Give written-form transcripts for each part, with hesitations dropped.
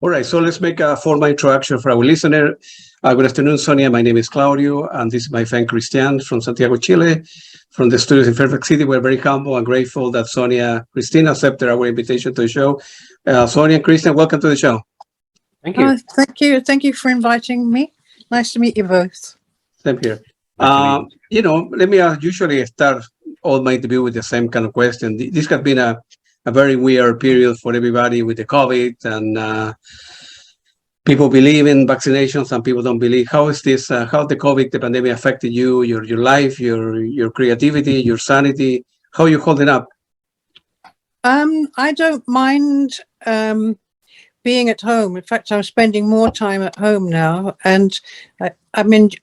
All right, so let's make a formal introduction for our listener. Good afternoon, Sonia. My name is Claudio, and this is my friend Christian from Santiago, Chile, from the studios in Fairfax City. We're very humble and grateful that Sonia Christina accepted our invitation to the show. Sonia and Christian, welcome to the show. Thank you. Thank you for inviting me. Nice to meet you both. Same here. Let me usually start all my interview with the same kind of question. This has been a very weird period for everybody with the COVID, and people believe in vaccinations and people don't believe. How is this? How the COVID, the pandemic affected you, your life, your creativity, your sanity? How are you holding up? I don't mind being at home. In fact, I'm spending more time at home now, and I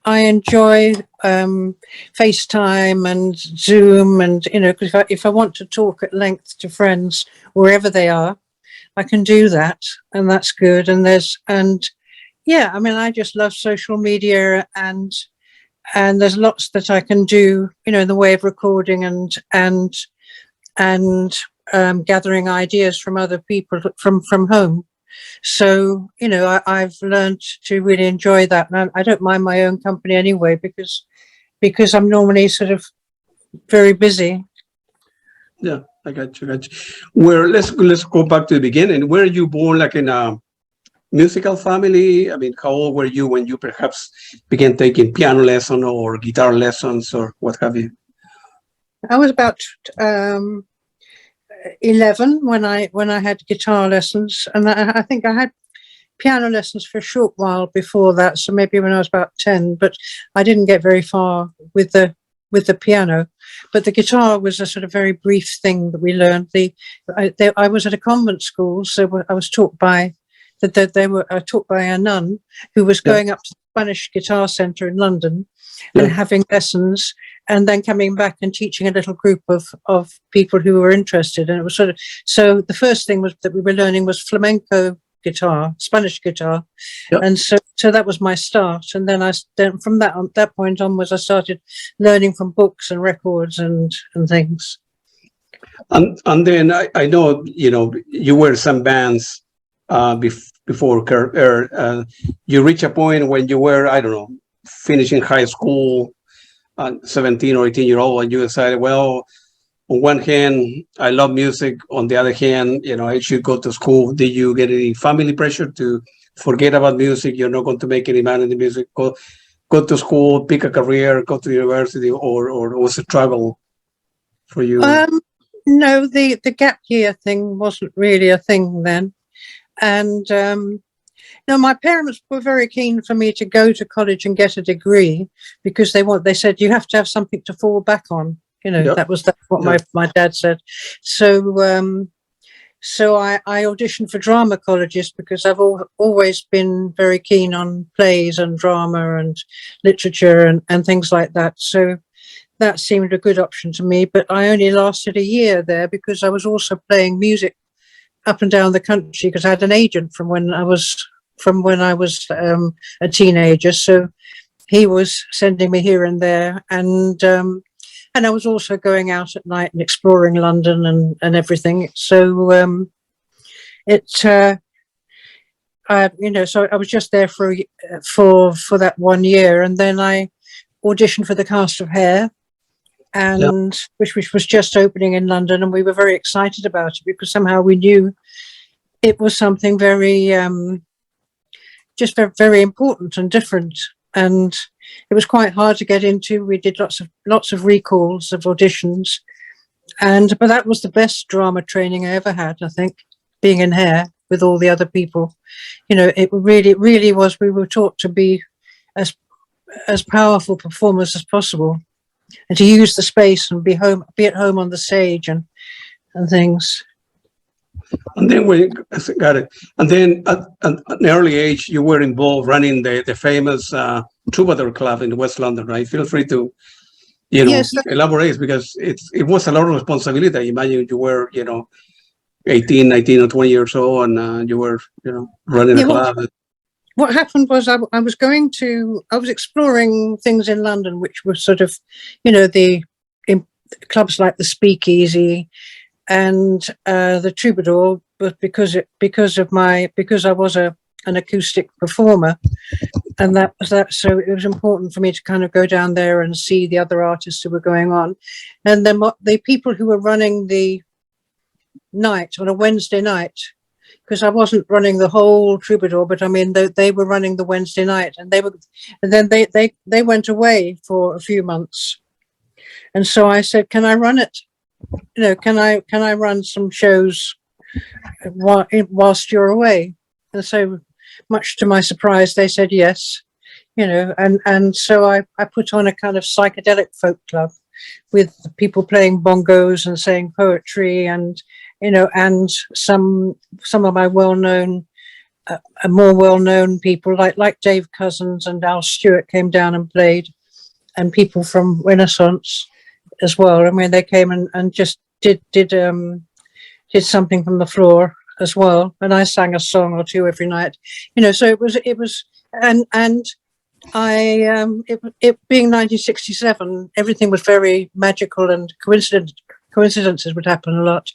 enjoy FaceTime and Zoom, and because if I want to talk at length to friends wherever they are, I can do that, and that's good. And I just love social media, and there's lots that I can do, in the way of recording and gathering ideas from other people from home. So, I've learned to really enjoy that. And I don't mind my own company anyway, because I'm normally sort of very busy. Yeah, I got you. Let's go back to the beginning. Were you born like in a musical family? I mean, how old were you when you perhaps began taking piano lesson or guitar lessons or what have you? I was about 11 when I had guitar lessons, and I think I had piano lessons for a short while before that, so maybe when I was about 10, but I didn't get very far with the piano. But the guitar was a sort of very brief thing that we learned. I was at a convent school, so I was taught by a nun who was going up to the Spanish Guitar Centre in London and having lessons, and then coming back and teaching a little group of people who were interested. And it was so the first thing that we were learning was flamenco guitar, Spanish guitar. Yep. And so that was my start. And then from that point onwards, I started learning from books and records and things. And then I know, you were some bands before you reach a point when you were, I don't know, finishing high school, 17 or 18-year-old, and you decided, well, on one hand, I love music. On the other hand, I should go to school. Did you get any family pressure to forget about music? You're not going to make any money in the music. Go to school, pick a career, go to university, or was it struggle for you? No, the gap year thing wasn't really a thing then. And no, my parents were very keen for me to go to college and get a degree, because they said you have to have something to fall back on. That's what my dad said. So I auditioned for drama colleges because I've always been very keen on plays and drama and literature and things like that. So that seemed a good option to me. But I only lasted a year there because I was also playing music up and down the country, because I had an agent from when I was a teenager. So he was sending me here and there, and I was also going out at night and exploring London and everything. So so I was just there for that 1 year, and then I auditioned for the cast of Hair, and which was just opening in London, and we were very excited about it because somehow we knew it was something very just very, very important and different, and it was quite hard to get into. We did lots of recalls of auditions, but that was the best drama training I ever had, I think, being in Hair with all the other people. It really was. We were taught to be as powerful performers as possible, and to use the space and be at home on the stage and things. And then got it. And then at an early age, you were involved running the famous Troubadour Club in West London, right? Feel free to, elaborate, because it was a lot of responsibility. I imagine you were, 18, 19 or 20 years old, and you were, running a club. What happened was I was exploring things in London, which were sort of, the clubs like the Speakeasy and the Troubadour, because I was an acoustic performer, and that was that. So it was important for me to kind of go down there and see the other artists who were going on, and then the people who were running the night on a Wednesday night, because I wasn't running the whole Troubadour, but I mean they were running the Wednesday night, and then they went away for a few months, and so I said, can I run it? You know, can I run some shows whilst you're away? And so, much to my surprise, they said yes. You know, and so I put on a kind of psychedelic folk club with people playing bongos and saying poetry, and you know, and some of my more well-known people like Dave Cousins and Al Stewart came down and played, and people from Renaissance as well. I mean, they came and just did something from the floor as well, and I sang a song or two every night. You know, so it was, and it being 1967, everything was very magical, and coincidences would happen a lot.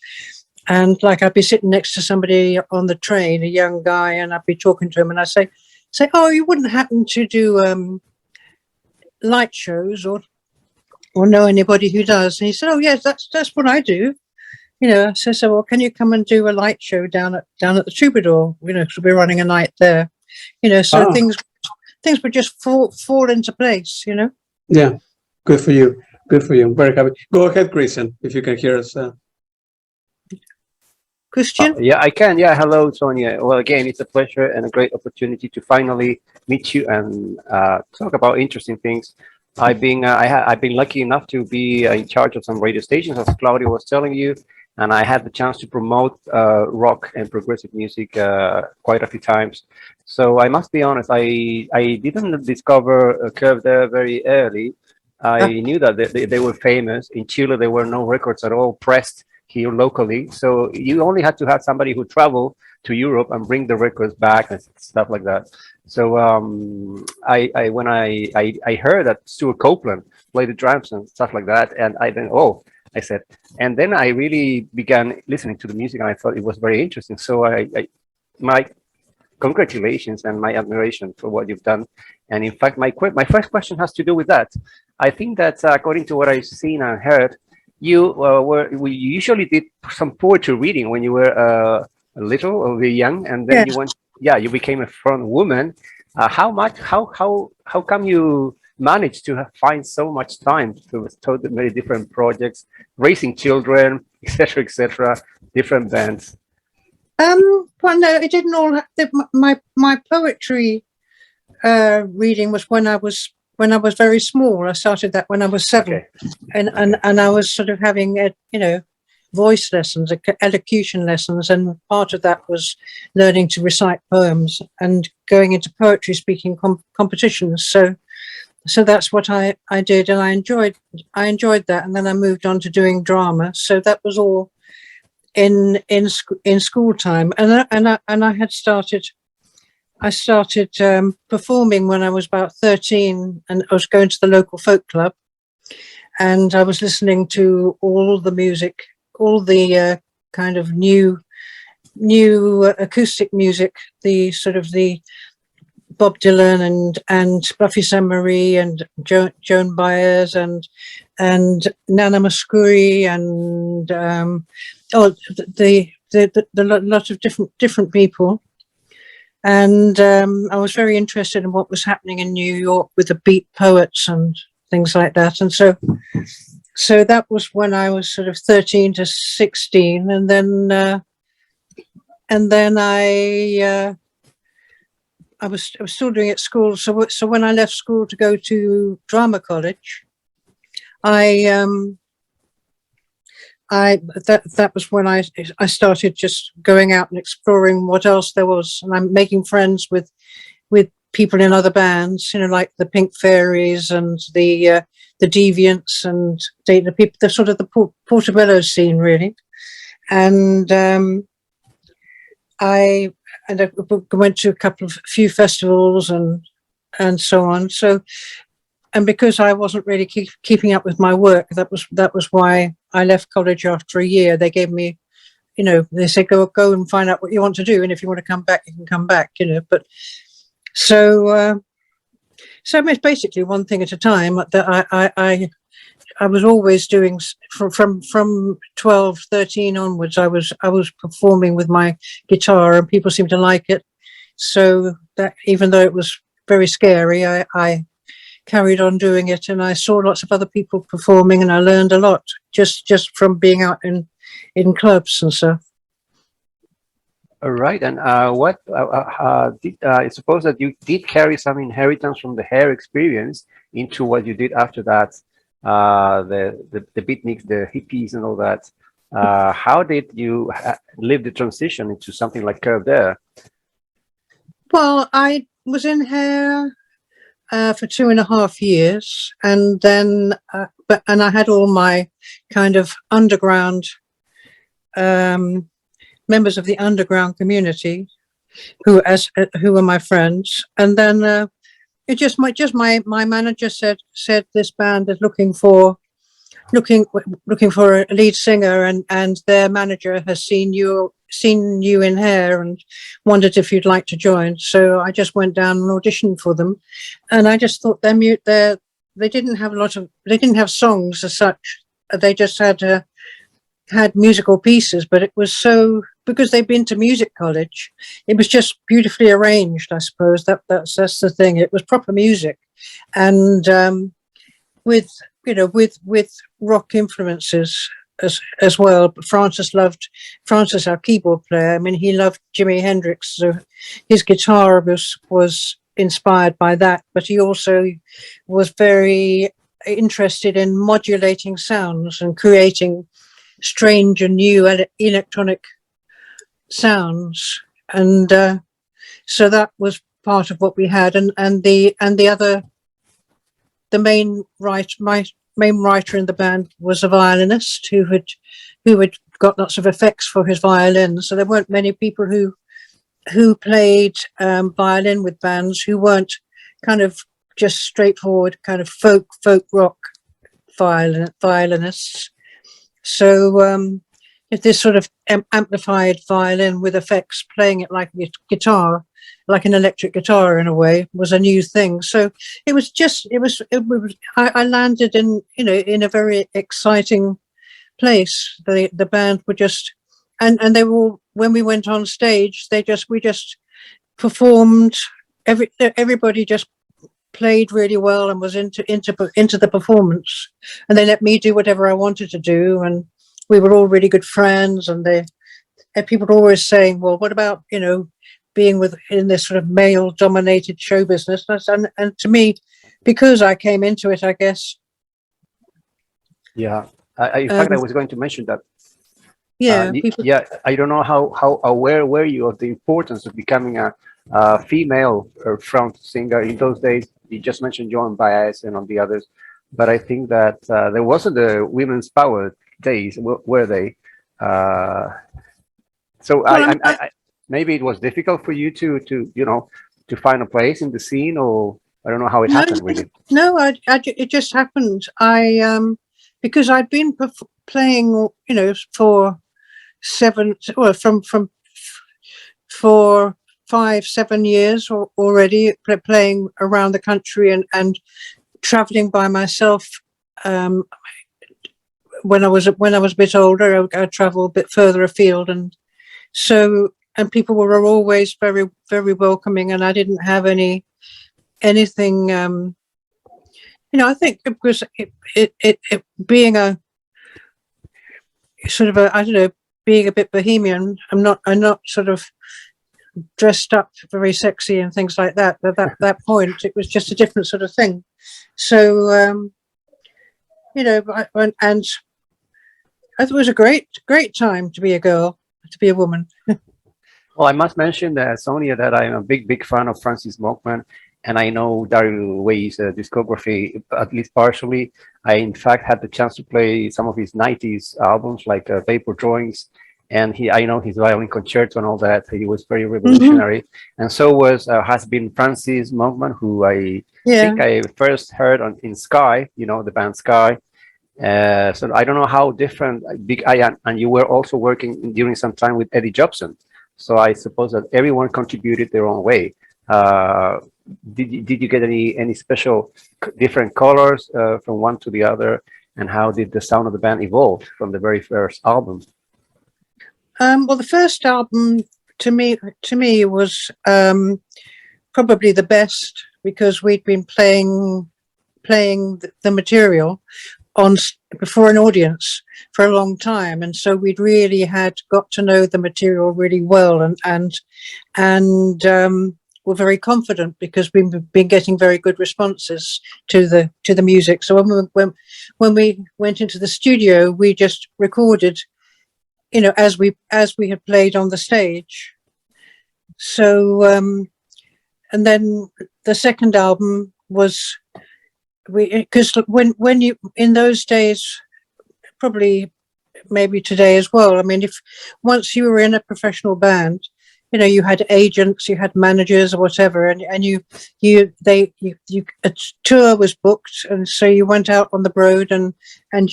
And like, I'd be sitting next to somebody on the train, a young guy, and I'd be talking to him, and I'd say, oh, you wouldn't happen to do light shows or know anybody who does? And he said, oh yes, that's what I do. You know, so well, can you come and do a light show down at the Troubadour? You know, because we're running a night there. You know, so things would just fall into place. You know. Yeah, good for you. Good for you. I'm very happy. Go ahead, Christian, if you can hear us. Christian? Yeah, I can. Yeah, hello, Sonia. Well, again, it's a pleasure and a great opportunity to finally meet you and talk about interesting things. I've been lucky enough to be in charge of some radio stations, as Claudia was telling you, and I had the chance to promote rock and progressive music quite a few times. So I must be honest, I didn't discover Curve there very early. I knew that they were famous. In Chile, there were no records at all pressed here locally. So you only had to have somebody who traveled to Europe and bring the records back and stuff like that. So when I heard that Stuart Copeland played the drums and stuff like that, and I said, and then I really began listening to the music, and I thought it was very interesting. So my congratulations and my admiration for what you've done. And in fact, my first question has to do with that. I think that according to what I've seen and heard, you usually did some poetry reading when you were little or very young, and then you became a front woman. How come you managed to find so much time to many different projects, raising children, etc., different bands? Well, no, it didn't all. My poetry reading was when I was very small. I started that when I was 7, Okay. and I was sort of having voice lessons, elocution lessons, and part of that was learning to recite poems and going into poetry speaking competitions. So that's what I did, and I enjoyed that. And then I moved on to doing drama. So that was all in school time, and I had started. I started performing when I was about 13, and I was going to the local folk club, and I was listening to all the music, all the kind of new acoustic music, the sort of the Bob Dylan and Buffy Sainte-Marie and Joan Baez and Nana Mouskouri and the lot of different people. And I was very interested in what was happening in New York with the beat poets and things like that. And so that was when I was sort of 13 to 16. And then I was still doing it at school. So when I left school to go to drama college, that was when I started just going out and exploring what else there was, and I'm making friends with people in other bands, like the Pink Fairies and the Deviants and the people, the sort of the Portobello scene really, and I went to a few festivals and so on. So, and because I wasn't really keeping up with my work, that was why I left college after a year. They gave me they say go and find out what you want to do, and if you want to come back, you can come back. But so it's basically one thing at a time. That I was always doing from 12, 13 onwards. I was performing with my guitar, and people seemed to like it. So that even though it was very scary, I carried on doing it, and I saw lots of other people performing, and I learned a lot just from being out in clubs and stuff. All right, and what I suppose that you did carry some inheritance from the hair experience into what you did after that, the beatniks, the hippies, and all that. How did you live the transition into something like Curve there? Well, I was in hair for 2.5 years, and then and I had all my kind of underground members of the underground community who were my friends, and then it just my manager said this band is looking for a lead singer, and their manager has seen you in hair and wondered if you'd like to join. So I just went down and auditioned for them, and I just thought they didn't have songs as such. They just had musical pieces, but it was so, because they'd been to music college, it was just beautifully arranged. I suppose that's the thing. It was proper music, and with rock influences as well. But Francis, our keyboard player, I mean, he loved Jimi Hendrix, so his guitar was inspired by that, but he also was very interested in modulating sounds and creating strange and new electronic sounds, and so that was part of what we had. And the main writer in the band was a violinist who had got lots of effects for his violin. So there weren't many people who played violin with bands who weren't kind of just straightforward kind of folk rock violinists. So this sort of amplified violin with effects, playing it like a guitar, like an electric guitar in a way, was a new thing. So I landed in a very exciting place. The band were just, and they were all, when we went on stage, we just performed. Everybody just played really well and was into the performance, and they let me do whatever I wanted to do, and we were all really good friends. And people were always saying, well, what about being in this sort of male dominated show business? And to me, because I came into it, I guess. Yeah, in fact, I was going to mention that. Yeah, I don't know how aware were you of the importance of becoming a female front singer in those days. You just mentioned Joan Baez and on the others, but I think that there wasn't the women's power days, were they? Maybe it was difficult for you to find a place in the scene, or I don't know how it happened really. No, it just happened. Because I'd been playing, for 5-7 years already, playing around the country and traveling by myself. When I was a bit older, I traveled a bit further afield, and people were always very, very welcoming, and I didn't have anything. I think it was it being a sort of being a bit bohemian. I'm not sort of dressed up very sexy and things like that. At that point, it was just a different sort of thing. So, and it was a great time to be a girl, to be a woman. Well, I must mention that, Sonia, that I'm a big fan of Francis Monkman, and I know Daryl Wei's discography, at least partially. I, in fact, had the chance to play some of his 90s albums, like Paper Drawings, and I know his violin concerto and all that. He was very revolutionary. And so has been Francis Monkman, who I think I first heard in Sky, the band Sky. So I don't know how different and you were also working during some time with Eddie Jobson. So I suppose that everyone contributed their own way. Did you get any special different colors from one to the other? And how did the sound of the band evolve from the very first album? Well, the first album to me was probably the best, because we'd been playing the material before an audience for a long time, and so we'd really had got to know the material really well, and were very confident because we've been getting very good responses to the music. So when we went into the studio, we just recorded, as we had played on the stage. So and then the second album was, because when you, in those days, probably maybe today as well, I mean, if once you were in a professional band, you had agents, you had managers or whatever, and a tour was booked, and so you went out on the road and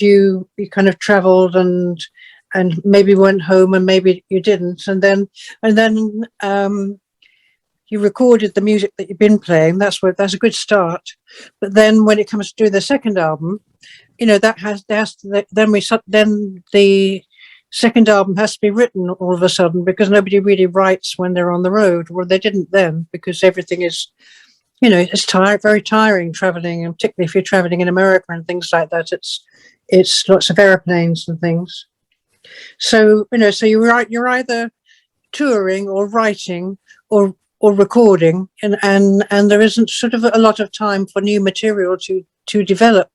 you kind of traveled and maybe went home and maybe you didn't, and then you recorded the music that you've been playing. That's a good start. But then when it comes to do the second album, then the second album has to be written all of a sudden, because nobody really writes when they're on the road. Well, they didn't then, because everything is, it's very tiring traveling, and particularly if you're traveling in America and things like that. It's lots of airplanes and things. So so you're either touring or writing or recording, and there isn't sort of a lot of time for new material to develop.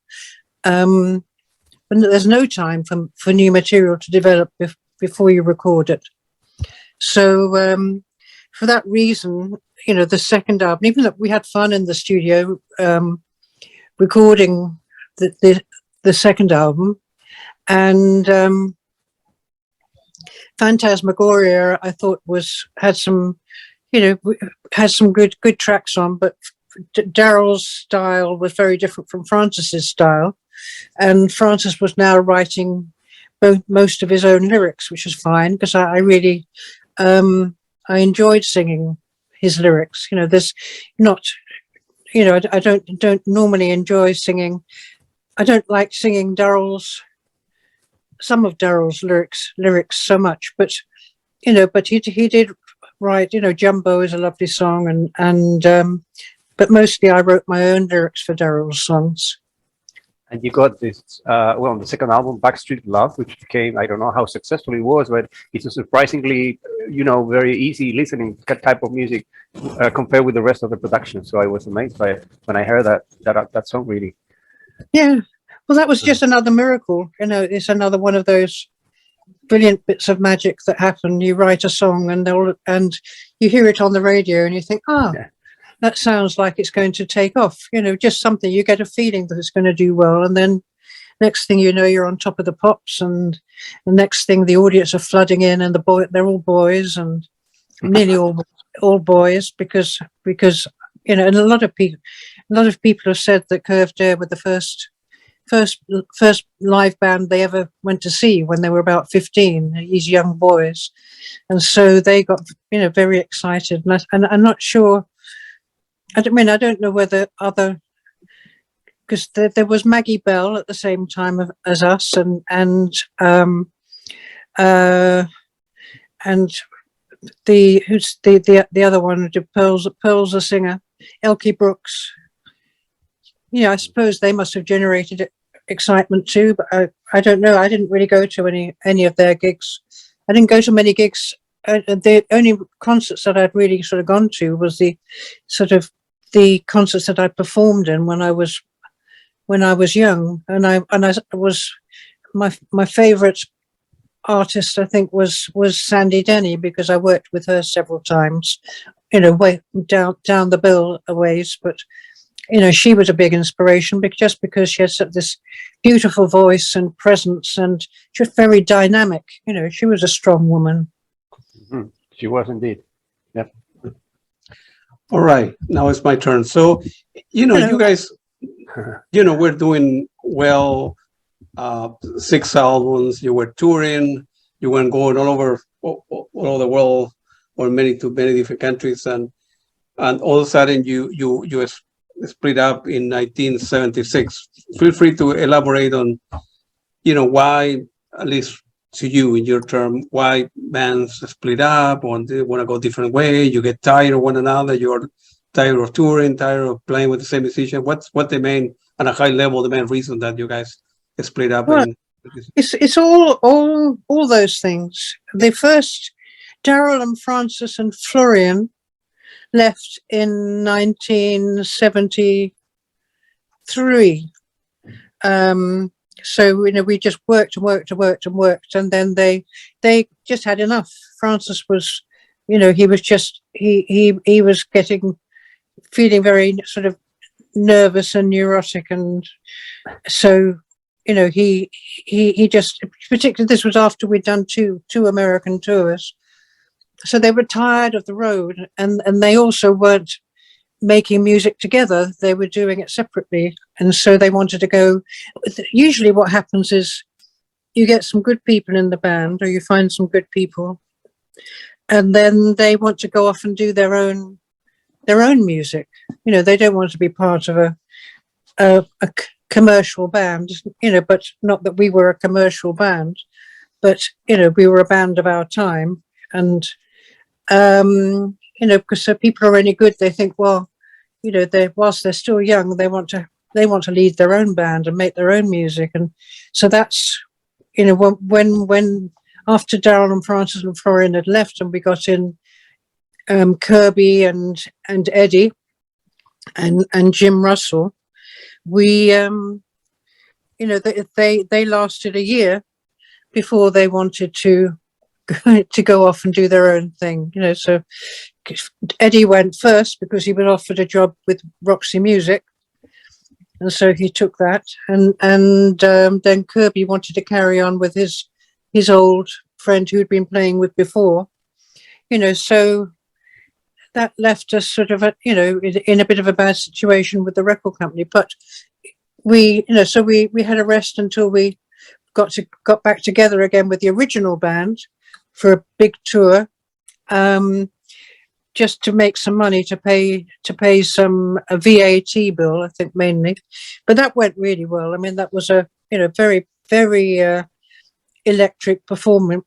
But there's no time for new material to develop before you record it. So for that reason, the second album, even though we had fun in the studio recording the second album, and Phantasmagoria, I thought had some good tracks on, but Daryl's style was very different from Francis's style. And Francis was now writing most of his own lyrics, which was fine, because I really I enjoyed singing his lyrics. There's not, I don't normally enjoy singing. I don't like singing some of Daryl's lyrics so much, but he did write. Jumbo is a lovely song, and but mostly I wrote my own lyrics for Daryl's songs. And you got this, on the second album, Backstreet Love, which became, I don't know how successful it was, but it's a surprisingly, very easy listening type of music compared with the rest of the production. So I was amazed by it when I heard that song, really. Yeah, well, that was just another miracle. It's another one of those brilliant bits of magic that happen. You write a song and you hear it on the radio and you think, yeah, that sounds like it's going to take off, just something. You get a feeling that it's going to do well. And then next thing you know, you're on top of the pops, and the next thing the audience are flooding in, and they're all boys, and nearly all boys, because and a lot of people have said that Curved Air were the first live band they ever went to see when they were about 15, these young boys. And so they got, very excited. And I'm not sure, I don't know whether because there was Maggie Bell at the same time as us, and the other one, Pearl's a singer, Elkie Brooks. I suppose they must have generated excitement too, but I don't know. I didn't really go to any of their gigs. I didn't go to many gigs. The only concerts that I'd really sort of gone to was the concerts that I performed in when I was young, and I was my favorite artist, I think, was Sandy Denny, because I worked with her several times, way down the bill a ways, but she was a big inspiration, just because she had this beautiful voice and presence, and she was very dynamic. She was a strong woman. Mm-hmm. She was indeed. Yep. All right, now it's my turn. So, you guys, we're doing well 6 albums. You were touring. You were going all over the world, or many different countries, and all of a sudden you split up in 1976. Feel free to elaborate on, why, at least to you in your term, why bands split up, or they want to go different way. You get tired of one another. You're tired of touring, tired of playing with the same musician. What's the main, at a high level, the main reason that you guys split up? Well, it's all those things. The first, Daryl and Francis and Florian left in 1973. So we just worked, and then they just had enough. Francis was, he was just he was feeling very sort of nervous and neurotic, and so he just, particularly, this was after we'd done two American tours, so they were tired of the road, and they also weren't making music together. They were doing it separately, and so they wanted to go. Usually what happens is you get some good people in the band, or you find some good people, and then they want to go off and do their own music. They don't want to be part of a commercial band, but not that we were a commercial band, but we were a band of our time. And because so people are only good, they think, well, whilst they're still young, they want to lead their own band and make their own music. And so that's, when after Daryl and Francis and Florian had left, and we got in Kirby and Eddie and Jim Russell, we they lasted a year before they wanted to go off and do their own thing. So Eddie went first because he was offered a job with Roxy Music, and so he took that, and then Kirby wanted to carry on with his old friend who'd been playing with before, so that left us sort of in a bit of a bad situation with the record company. But we had a rest until we got back together again with the original band for a big tour, just to make some money to pay some VAT bill, I think, mainly. But that went really well. I mean, that was a very, very electric, powerful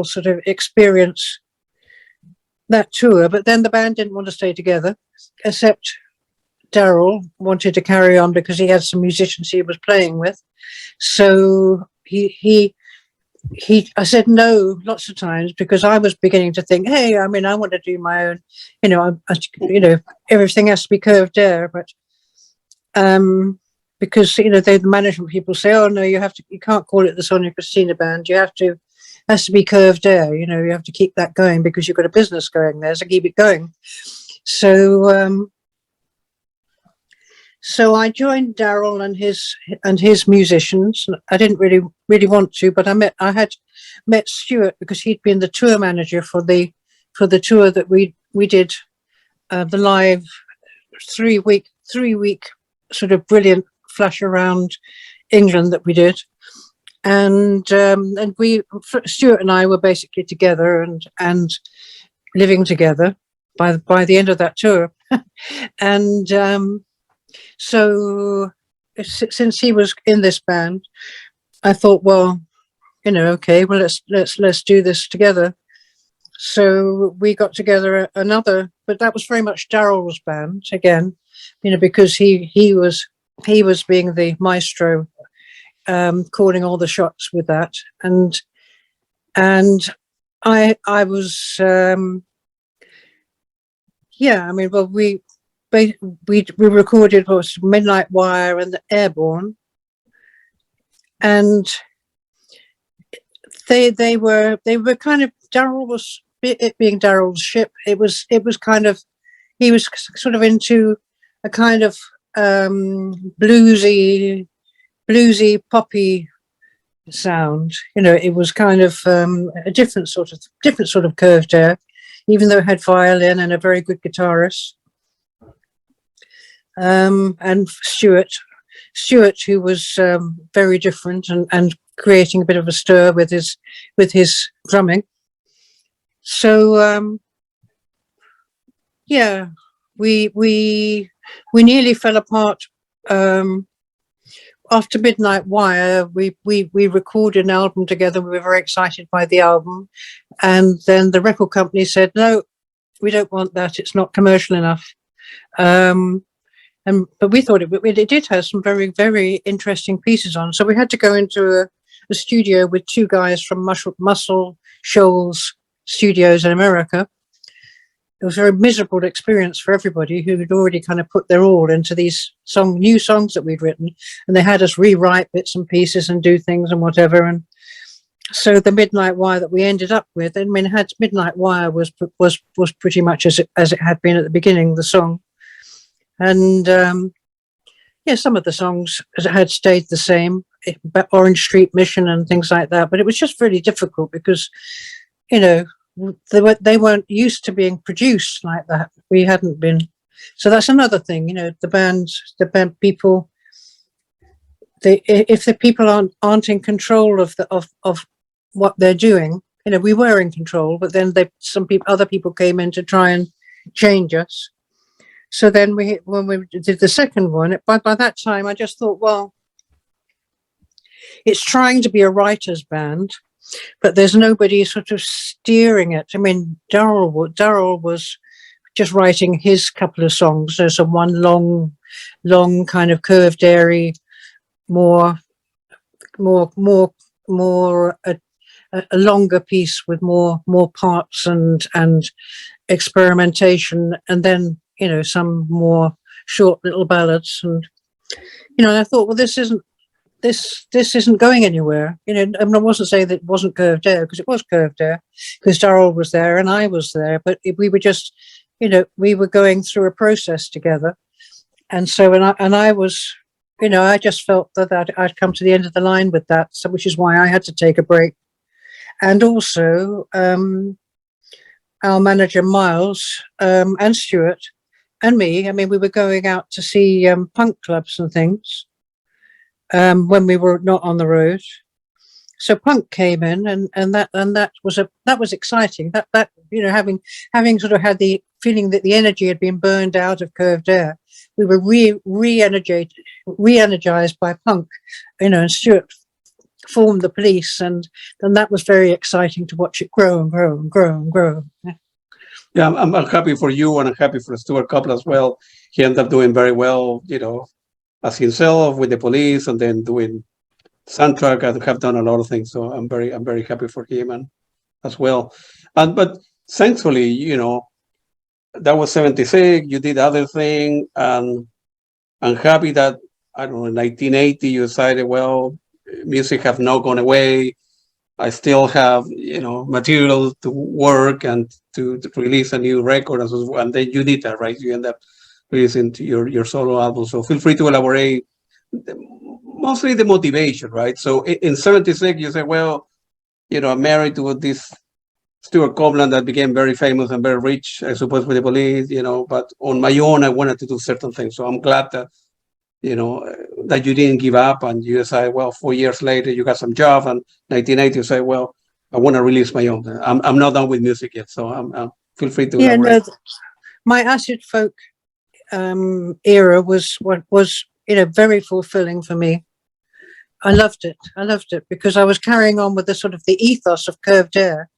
sort of experience, that tour. But then the band didn't want to stay together, except Daryl wanted to carry on because he had some musicians he was playing with. So I said no lots of times, because I was beginning to think, hey, I mean, I want to do my own, everything has to be curved air, but because the management people say, oh no, you can't call it the Sonia Christina band, has to be curved air, you have to keep that going because you've got a business going there, so keep it going. So I joined Daryl and his musicians. I didn't really want to, but I had met Stuart because he'd been the tour manager for the tour that we did, the live 3 week sort of brilliant flash around England that we did, and Stuart and I were basically together and living together by the end of that tour, and. So since he was in this band, I thought, well, okay, well, let's do this together. So we got together another, but that was very much Daryl's band again, because he was being the maestro, calling all the shots with that, and I was, well, we recorded Midnight Wire and the Airborne, and they were kind of, Daryl was, it being Daryl's ship, it was kind of, he was sort of into a kind of bluesy poppy sound. It was kind of a different sort of curved air, even though it had violin and a very good guitarist. And Stuart, Stuart, who was very different and creating a bit of a stir with his drumming. So yeah, we nearly fell apart. After Midnight Wire, we recorded an album together. We were very excited by the album, and then the record company said, "No, we don't want that. It's not commercial enough." But we thought it did have some very, very interesting pieces on. So we had to go into a studio with two guys from Muscle Shoals Studios in America. It was a very miserable experience for everybody who had already kind of put their all into these new songs that we'd written, and they had us rewrite bits and pieces and do things and whatever. And so the Midnight Wire that we ended up with, I mean, Midnight Wire was pretty much as it had been at the beginning, the song. And yeah, some of the songs had stayed the same, Orange Street Mission and things like that. But it was just really difficult because, you know, they weren't used to being produced like that. We hadn't been. So that's another thing, you know, the band people, if the people aren't in control of what they're doing, you know, we were in control, but then other people came in to try and change us. So then when we did the second one, by that time I just thought, well, it's trying to be a writer's band, but there's nobody sort of steering it. I mean, Darryl was just writing his couple of songs. There's one long kind of curved, airy, more a longer piece with more parts and experimentation, and then, you know, some more short little ballads. And, you know, I thought, well, this isn't going anywhere. You know, I mean, I wasn't saying that it wasn't curved air, because it was curved air, because Darryl was there and I was there, but we were just, you know, we were going through a process together. And so, and I was, you know, I just felt that I'd come to the end of the line with that, so, which is why I had to take a break. And also, our manager, Miles, and Stuart, and me, I mean, we were going out to see punk clubs and things when we were not on the road. So punk came in, and that was exciting. That you know, having sort of had the feeling that the energy had been burned out of curved air, we were re-energized by punk, you know. And Stuart formed the Police, and that was very exciting to watch it grow and grow and grow and grow. Yeah, I'm happy for you, and I'm happy for Stuart Copeland as well. He ended up doing very well, you know, as himself with the Police, and then doing soundtrack, and have done a lot of things. So I'm very happy for him and as well. But thankfully, you know, that was 76. You did other thing, and I'm happy that, I don't know, in 1980 you decided, well, music have not gone away. I still have, you know, material to work and to release a new record, and then you did that, right? You end up releasing your solo album. So feel free to elaborate mostly the motivation, right? So in 76, you say, well, you know, I'm married to this Stuart Copeland that became very famous and very rich, I suppose, with the Police, you know, but on my own, I wanted to do certain things. So I'm glad that, you know, that you didn't give up, and you decide, well, 4 years later, you got some job, and 1980, you say, well, I want to release my own. I'm not done with music yet, so I'm feel free to elaborate. No, my acid folk era was you know, very fulfilling for me. I loved it because I was carrying on with the sort of the ethos of curved air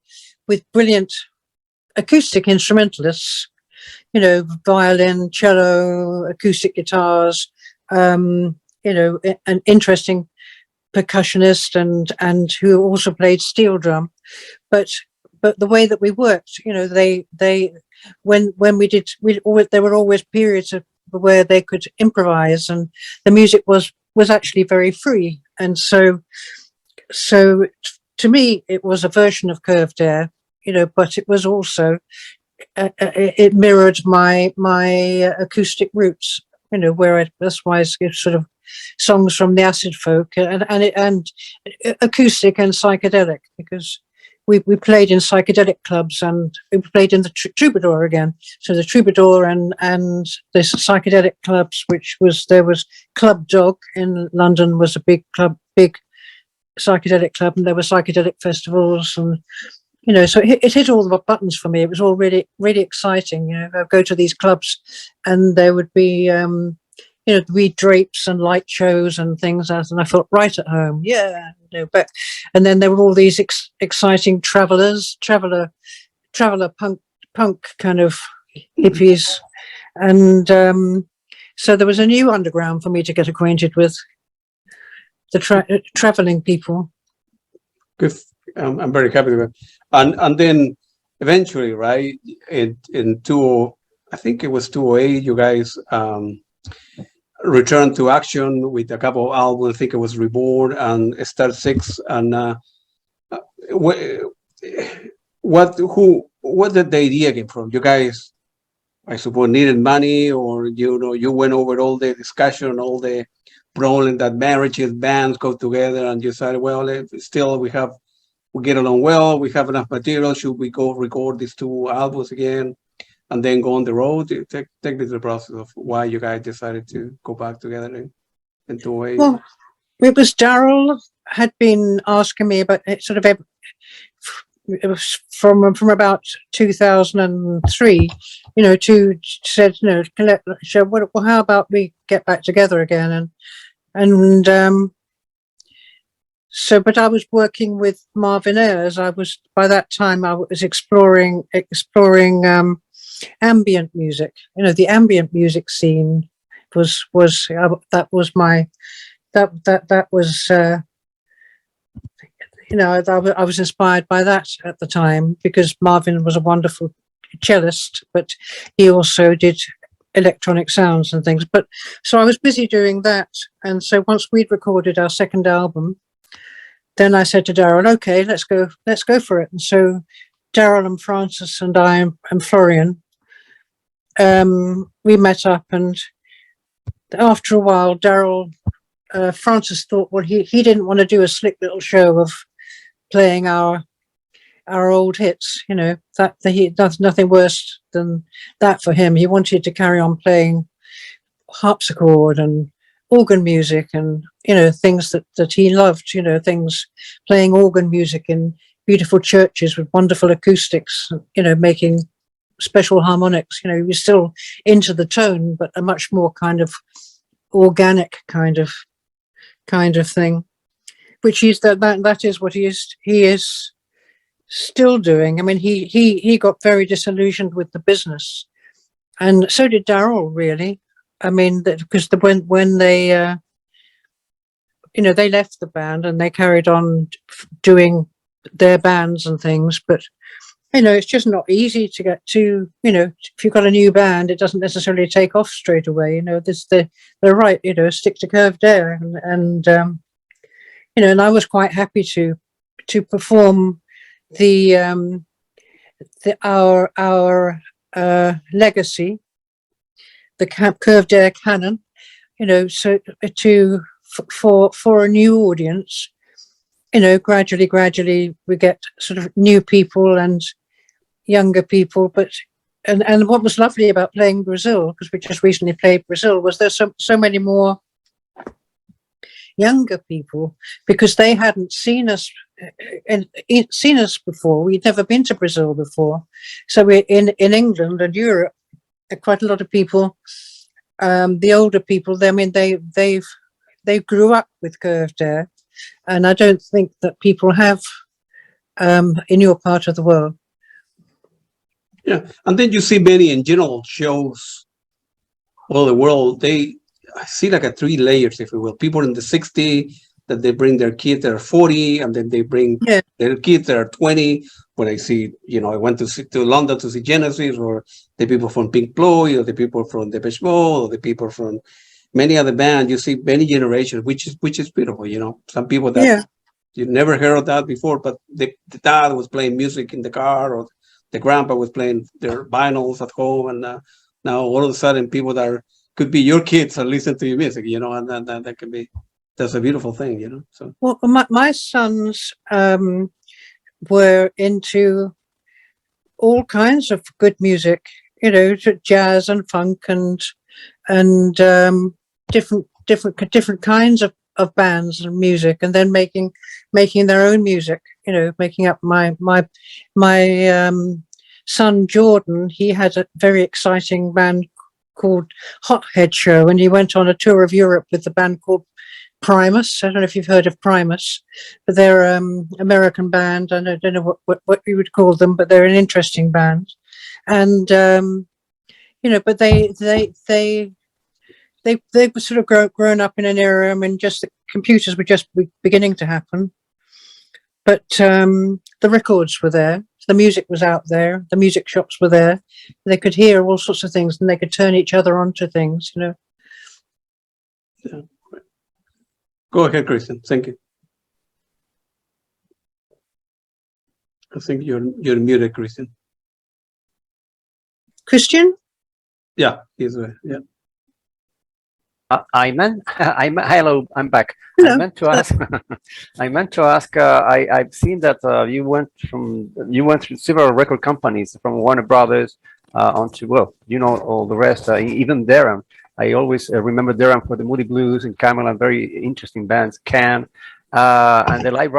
with brilliant acoustic instrumentalists, you know, violin, cello, acoustic guitars, you know, an interesting percussionist and who also played steel drum. But the way that we worked, you know, when we did, there were always periods where they could improvise, and the music was actually very free. And so to me, it was a version of curved air, you know, but it was also, it mirrored my acoustic roots, you know, where that's why it's sort of songs from the acid folk and acoustic and psychedelic, because we played in psychedelic clubs, and we played in the Troubadour again. So the Troubadour and the psychedelic clubs, there was Club Dog in London, was a big psychedelic club, and there were psychedelic festivals, and so it hit all the buttons for me. It was all really, really exciting. I'd go to these clubs, and there would be weed drapes and light shows and things, and I felt right at home. Yeah, and then there were all these exciting traveler punk kind of hippies, and so there was a new underground for me to get acquainted with, the traveling people. Good. I'm very happy with it. And then eventually, right, I think it was 2008, you guys returned to action with a couple of albums. I think it was Reborn and Star 6. And what did the idea came from? You guys, I suppose, needed money, or you went over all the discussion, all the problem that marriages, bands go together, and you decided, well, still we get along well, we have enough material, should we go record these 2 albums again and then go on the road? Take me to the process of why you guys decided to go back together in 2008. Well, it was Daryl had been asking me about it, sort of, it was from about 2003, said, well, how about we get back together again? And so, but I was working with Marvin Ayers. By that time I was exploring ambient music. The ambient music scene was I was inspired by that at the time, because Marvin was a wonderful cellist, but he also did electronic sounds and things. But so I was busy doing that, and so once we'd recorded our second album, then I said to Daryl, okay, let's go for it. And so Daryl and Francis and I and Florian, we met up, and after a while, Francis thought, well, he didn't want to do a slick little show of playing our old hits, that's nothing worse than that for him. He wanted to carry on playing harpsichord and organ music, and things that he loved, things, playing organ music in beautiful churches with wonderful acoustics, making special harmonics. He was still into the tone, but a much more kind of organic kind of thing, which is that is what he is still doing. I mean, he got very disillusioned with the business, and so did Daryl, really. I mean, because when they they left the band and they carried on doing their bands and things, but it's just not easy to get to. If you've got a new band, it doesn't necessarily take off straight away. They're right. Stick to curved air, and and I was quite happy to perform our legacy, the curved air canon, so for a new audience. Gradually we get sort of new people and younger people, but and what was lovely about playing Brazil, because we just recently played Brazil, was there's so many more younger people, because they hadn't seen us before. We'd never been to Brazil before. So we're in England and Europe, quite a lot of people, the older people, I mean, they grew up with curved air, and I don't think that people have in your part of the world. Yeah, and then you see many in general shows all the world. I see like a 3 layers, if you will. People in the 60s that they bring their kids that are 40, and then they bring their kids that are 20. When I see, I went to London to see Genesis, or the people from Pink Floyd, or the people from Depeche Mode, or the people from many other bands. You see many generations, which is beautiful. Some people that you never heard of that before, but the dad was playing music in the car, or the grandpa was playing their vinyls at home, and now all of a sudden people that could be your kids are listening to your music, and that can be, that's a beautiful thing, So well, my sons were into all kinds of good music, you know, jazz and funk and different kinds of bands and music, and then making their own music, you know, making up my son Jordan. He had a very exciting band called Hothead Show, and he went on a tour of Europe with the band called Primus. I don't know if you've heard of Primus, but they're American band. I don't know what you would call them, but they're an interesting band. And you know, but they were sort of grown up in an era. I mean, just the computers were just beginning to happen, but the records were there, the music was out there, the music shops were there. They could hear all sorts of things, and they could turn each other onto things, you know. Yeah. Go ahead, Christian. Thank you. I think you're muted, Christian. Christian? Yeah, he's yeah. Hello, I'm back. Hello. I meant to ask. I've seen that you went through several record companies, from Warner Brothers onto, well, you know, all the rest. Even Durham. I always remember Durham for the Moody Blues and Camelot, very interesting bands. Can and the live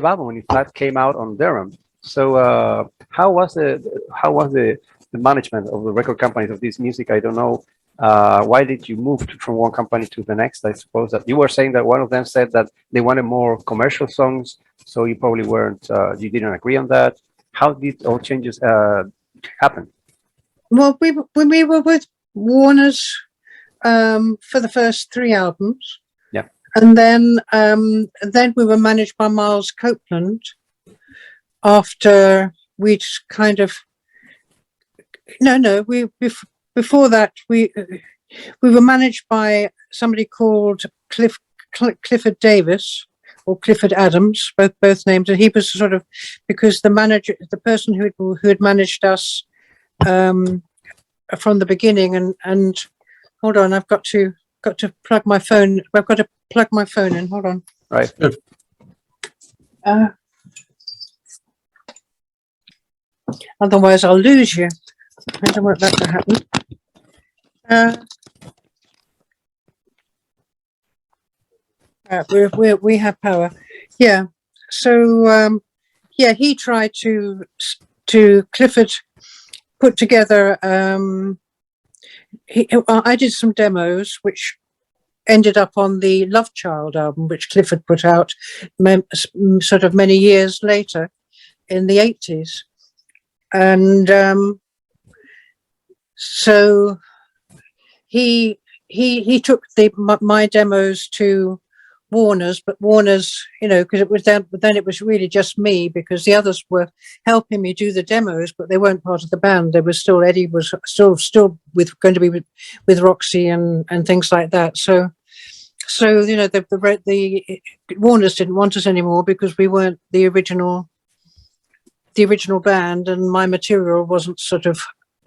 album, in fact, came out on Durham. So how was the management of the record companies of this music? I don't know. Why did you move from one company to the next? I suppose that you were saying that one of them said that they wanted more commercial songs, so you probably weren't. You didn't agree on that. How did all changes happen? Well, we were with Warner's for the first 3 albums. Yeah, and then we were managed by Miles Copeland after we'd kind of before that we were managed by somebody called Clifford Davis or Clifford Adams, both names, and he was sort of, because the person who had managed us from the beginning, and hold on, I've got to plug my phone. I've got to plug my phone in. Hold on. right. Otherwise, I'll lose you. I don't want that to happen. We have power. Yeah. So yeah, he tried to Clifford put together. I did some demos, which ended up on the Love Child album, which Clifford put out sort of many years later in the 80s. And so he took my demos to Warner's, but Warner's, you know, because it was then it was really just me, because the others were helping me do the demos, but they weren't part of the band. They were still, Eddie was still going to be with Roxy and things like that. So you know, the Warner's didn't want us anymore because we weren't the original band, and my material wasn't sort of,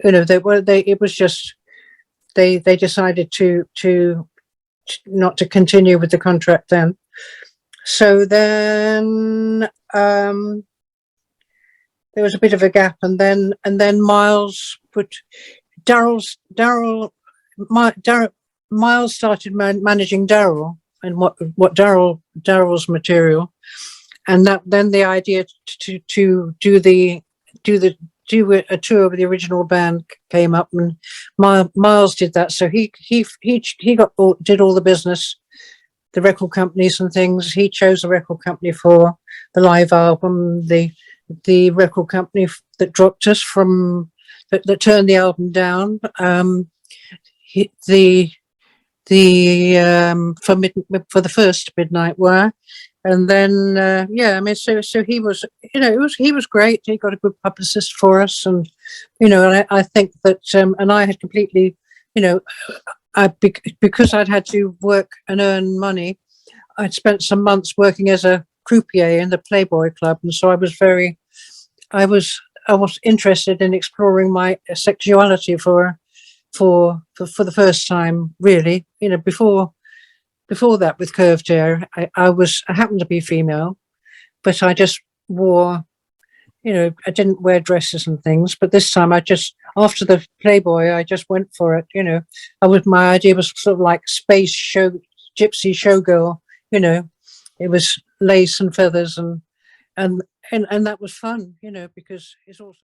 you know, it was just they decided to not to continue with the contract then. So then there was a bit of a gap, and then Miles put Miles started managing Daryl and what Daryl's material, and then the idea to do a tour with the original band came up, and Miles did that. So he did all the business, the record companies and things. He chose the record company for the live album, the record company that dropped us from that turned the album down. For the first Midnight Wire. And then, yeah, I mean, so he was, you know, he was great. He got a good publicist for us, and you know, and I think that, and I had completely, you know, because I'd had to work and earn money, I'd spent some months working as a croupier in the Playboy Club, and so I was interested in exploring my sexuality for the first time, really. You know, before that, with Curved Hair, I happened to be female, but I just wore you know, I didn't wear dresses and things, but this time after the Playboy, I just went for it, you know. My idea was sort of like space gypsy showgirl, you know. It was lace and feathers and that was fun, you know, because it's also